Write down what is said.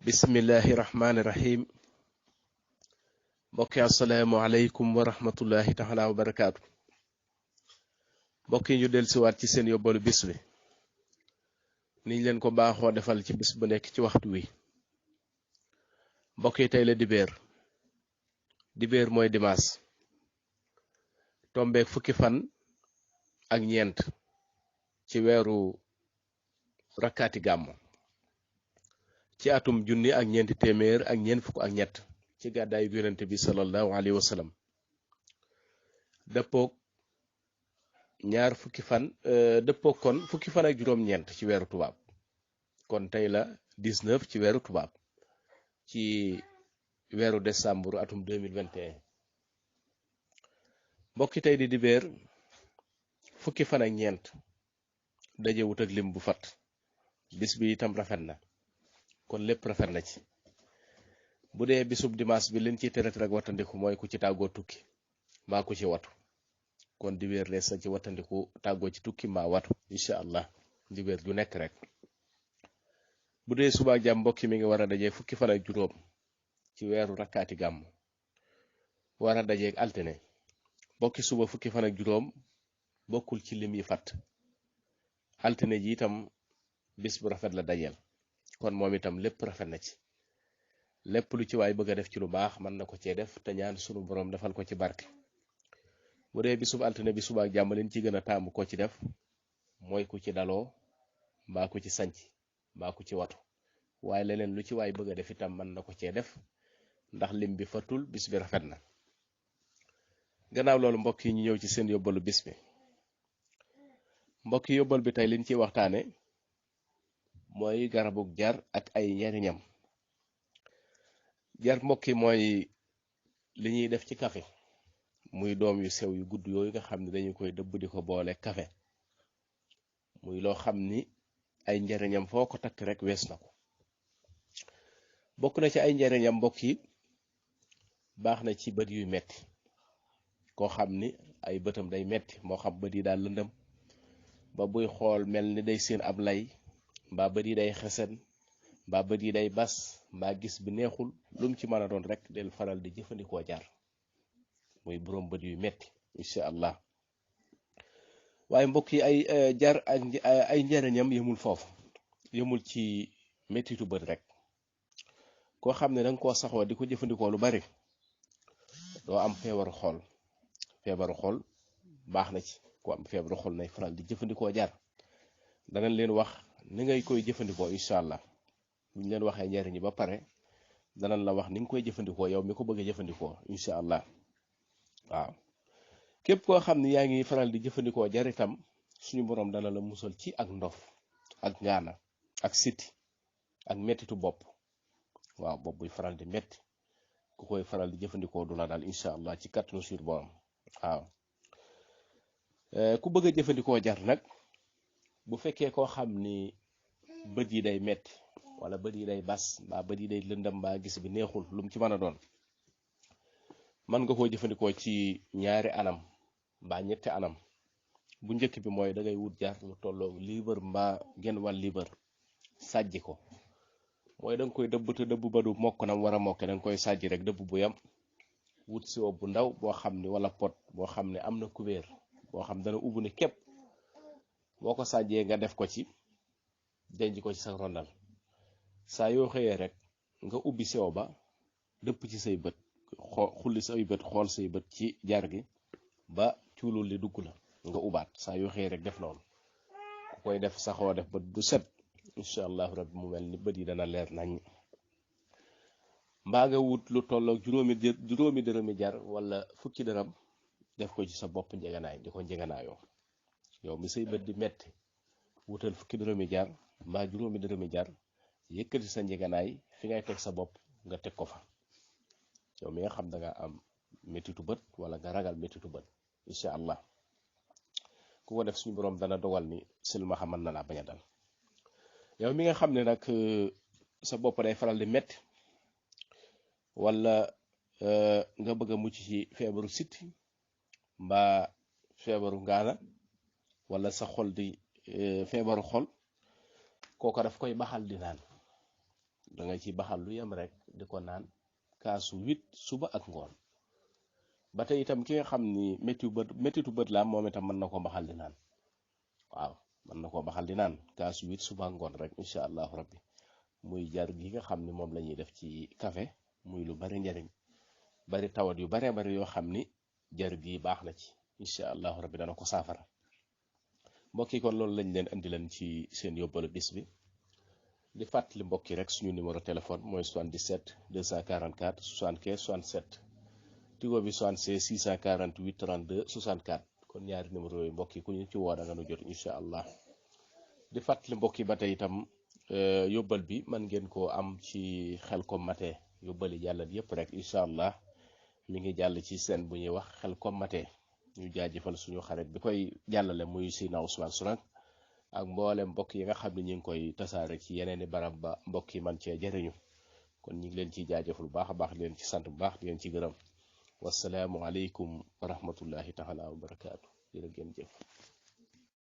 bismillahi rahmaani rahim mbokki assalaamu aleykum wa rahmatullahi taala wa barakaatu. mbokk yi ñu dellusiwaat ci seen yóbbalu bis bi niñ leen ko baaxoo defal ci bis bu nekk ci waxtu wi. mbokk yi tey la dibéer mooy dimaas tombeek fukki fan ak ñeent ci weeru rakkaati gàmmu ci atum junni ak ñeenti téeméer ak ñeent fukk ak ñett ci gàddaayu yonente bi sallallahu alayhi wa sallam dëppook kon fukki fan ak juróom-ñeent ci weeru tubaab kon tey la 19 ci weeru tubaab ci weeru décembre atum 2021. mbokki tey di dibéer fukki fan ak ñeent dajewut ak lim bu fat bis bi itam rafet na kon lépp rafet na ci. bu dee bisub dimanche bi liñ ciy teret rek wattandiku mooy ku ci tàggoo tukki mbaa ku ci watu kon dibéer lees na ci wattandiku tàggoo ci tukki mbaa watu incha allah dibéer ju nekk rek. bu dee suba jàmm mbokki mi ngi war a dajee fukki fan ak juróom ci weeru rakkaati gàmm war a dajeeg altine mbokki suba fukki fan ak juróom bokkul ci lim yi fat altine ji itam bis bu rafet la dajeel kon moom itam lépp rafet na ci. lépp lu ci waay bëgg a def ci lu baax mën na ko cee def te ñaan sunu borom defal ko ci barke. bu dee bisub altine bi suba ak jàmm leen ci gën a taamu ko ci def mooy ku ci daloo mbaa ku ci sanc mbaa ku ci watu waaye leneen lu ci waay bëgg a def itam mën na ko cee def ndax lim bi fatul bis bi rafet na. gannaaw loolu mbokk yi ñu ñëw ci seen yóbbalu bis bi. mbokk yi yóbbal bi tey liñ ciy waxtaane mooy garabug jar ak ay njariñam. jar mbokk yi mooy li ñuy def ci café muy doom yu sew yu gudd yooyu nga xam ne dañu koy dëbb di ko boole café muy loo xam ni ay njariñam foo ko takk rek wees na ko. bokk na ci ay njariñam mbokk yi baax na ci bët yuy metti koo xam ni ay bëtam day metti moo xam bët yi daal lëndëm ba buy xool mel ni day seen ab lay mbaa bët yi day xesen mbaa bët yi day bas mbaa gis bi neexul lum ci mën a doon rek del faral di jëfandikoo jar muy boroom bët yu metti incha allah. waaye mbokk yi ay jar ak ay njariñam yemul foofu yemul ci mettitu bët rek. koo xam ne danga koo saxoo di ko jëfandikoo lu bari doo am feebaru xol baax na ci ku am feebaru xol nay faral di jëfandikoo jar. danañ leen wax ni ngay koy jëfandikoo incha allah bu ñu leen waxee njariñ yi ba pare danañ la wax ni nga koy jëfandikoo yow mi ko bëgg a jëfandikoo incha allah. waaw képp koo xam ne yaa ngi faral di jëfandikoo jar itam suñu borom dana la musal ci ak ndof ak ngaana ak siti ak mettitu bopp. waaw bopp buy faral di metti ku koy faral di jëfandikoo du la daal incha allah ci kàttanu suur borom. waaw ku bëgg a jëfandikoo jar nag bu fekkee koo xam ni bët yi day metti wala bët yi day bas mbaa bët yi day lëndam mbaa gis bi neexul lu mu ci mën a doon mën nga koo jëfandikoo ci ñaari anam mbaa ñetti anam. bu njëkk bi mooy da ngay wut jar lu tolloo liibar mbaa genn wàll liibar sàjji ko mooy da nga koy dëbb te dëbb ba du mokk nam war a mokke da nga koy sàjji rek dëbb bu yam wut siwo bu ndaw boo xam ni wala pot boo xam ne am na kubéer boo xam dana ubbu ne képp boo ko sàjjee nga def ko ci denc ko ci sa rondal saa yoo xëyee rek nga ubbi siwo ba dëpp ci say bët xulli say bët xool say bët ci jar gi ba cuulul li dugg la nga ubaat saa yoo xëyee rek def noonu ku koy def saxoo def bët du set incha allahu rabbi mu mel ni bët yi dana leer nañ. mbaa nga wut lu tolloog juróomi dërëmi jar wala fukki dërëm def ko ci sa bopp njeganaay di ko njeganaayoo yow mi say bët di metti wutal fukki dërëmi jar mbaa juróomi dërëmi jar yëkkati sa njeganaay fi ngay teg sa bopp nga teg ko fa yow mi nga xam da nga am mettitu bët wala nga ragal mettitu bët incha allah. ku ko def suñu borom dana dogal ni silmaxa mën na laa bañ a dal. yow mi nga xam ne nag sa bopp day faral di metti wala nga bëgg a mucc ci feebaru siti mbaa feebaru ngaana wala sa xol di feebaru xol kooka daf koy baxal di naan da nga ci baxal lu yem rek di ko naan kaasu 8 suba ak ngoon. ba tey itam ki nga xam ni méttitu bët la moom itam mën na ko baxal di naan, waaw mën na koo baxal di naan kaasu 8 suba ak ngoon rek incha allahu rabbi. muy jar gi nga xam ni moom la ñuy def ci café muy lu bari njariñ, bari tawat yu baree bari yoo xam ni jar gi baax na ci incha allahu rabbi dana ko saafara. mbokk yi kon loolu lañ leen andi leen ci seen yóbbalu bis bi. di fàttali mbokk yi rek suñu numéro téléphone mooy 77 244 75 67 tigo bi 76 648 32 64. kon ñaari numéro yooyu mbokk yi ku ñu ci woo da nga nu jot incha allah. di fàttali mbokk yi ba tey itam yóbbal bi man ngeen koo am ci khelcom matin yóbbali jàllal yépp rek incha allah mi ngi jàll ci seen bu ñuy wax khelcom matin. ñu jaajëfal suñu xarit bi koy jàllale muy Sina Ousmane Sourang ak mboolem mbokk yi nga xam ne ñu ngi koy tasaare ci yeneeni barab ba mbokk yi man cee jëriñu. kon ñu ngi leen ciy jaajëfal bu baax a baax di leen ci sant bu baax di leen ci gërëm. wasalaamu aleykum wa rahmatullahi taala wa barakaatu. jërë ngeen jëf.